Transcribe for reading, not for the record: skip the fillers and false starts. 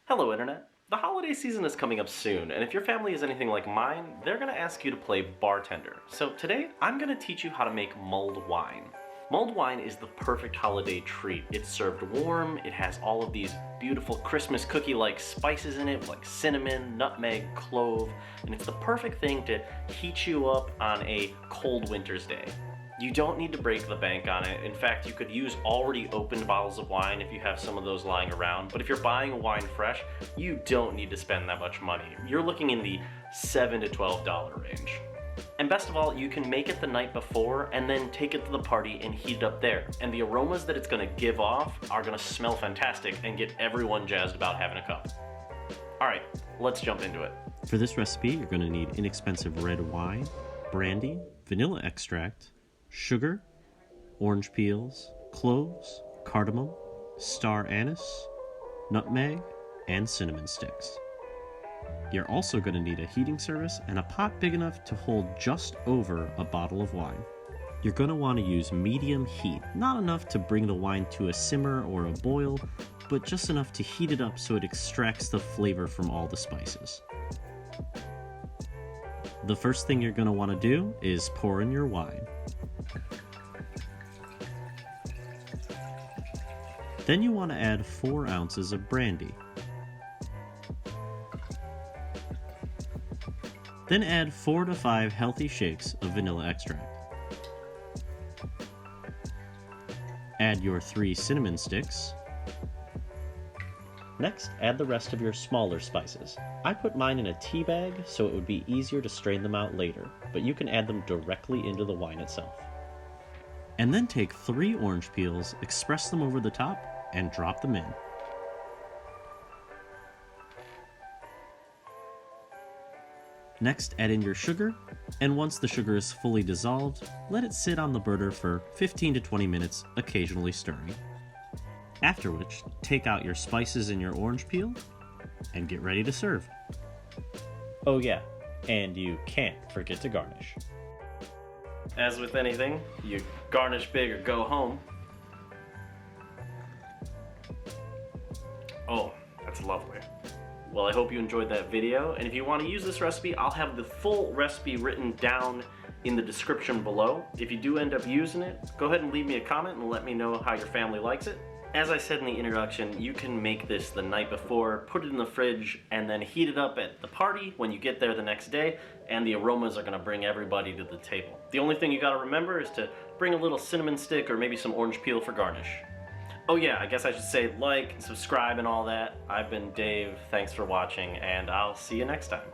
Hello Internet! The holiday season is coming up soon, and if your family is anything like mine, they're going to ask you to play bartender. So today, I'm going to teach you how to make mulled wine. Mulled wine is the perfect holiday treat. It's served warm, it has all of these beautiful Christmas cookie-like spices in it, like cinnamon, nutmeg, clove, and it's the perfect thing to heat you up on a cold winter's day. You don't need to break the bank on it. In fact, you could use already opened bottles of wine if you have some of those lying around. But if you're buying wine fresh, you don't need to spend that much money. You're looking in the $7 to $12 range. And best of all, you can make it the night before and then take it to the party and heat it up there. And the aromas that it's gonna give off are gonna smell fantastic and get everyone jazzed about having a cup. All right, let's jump into it. For this recipe, you're gonna need inexpensive red wine, brandy, vanilla extract, sugar, orange peels, cloves, cardamom, star anise, nutmeg, and cinnamon sticks. You're also going to need a heating service and a pot big enough to hold just over a bottle of wine. You're going to want to use medium heat, not enough to bring the wine to a simmer or a boil, but just enough to heat it up so it extracts the flavor from all the spices. The first thing you're going to want to do is pour in your wine. Then you want to add 4 ounces of brandy. Then add 4 to 5 healthy shakes of vanilla extract. Add your 3 cinnamon sticks. Next, add the rest of your smaller spices. I put mine in a tea bag so it would be easier to strain them out later, but you can add them directly into the wine itself. And then take 3 orange peels, express them over the top, and drop them in. Next, add in your sugar, and once the sugar is fully dissolved, let it sit on the burner for 15 to 20 minutes, occasionally stirring. After which, take out your spices and your orange peel, and get ready to serve. Oh yeah, and you can't forget to garnish. As with anything, you garnish big or go home. Oh, that's lovely. Well, I hope you enjoyed that video, and if you want to use this recipe, I'll have the full recipe written down in the description below. If you do end up using it, go ahead and leave me a comment and let me know how your family likes it. As I said in the introduction, you can make this the night before, put it in the fridge, and then heat it up at the party when you get there the next day, and the aromas are going to bring everybody to the table. The only thing you got to remember is to bring a little cinnamon stick or maybe some orange peel for garnish. Oh yeah, I guess I should say like and subscribe and all that. I've been Dave, thanks for watching, and I'll see you next time.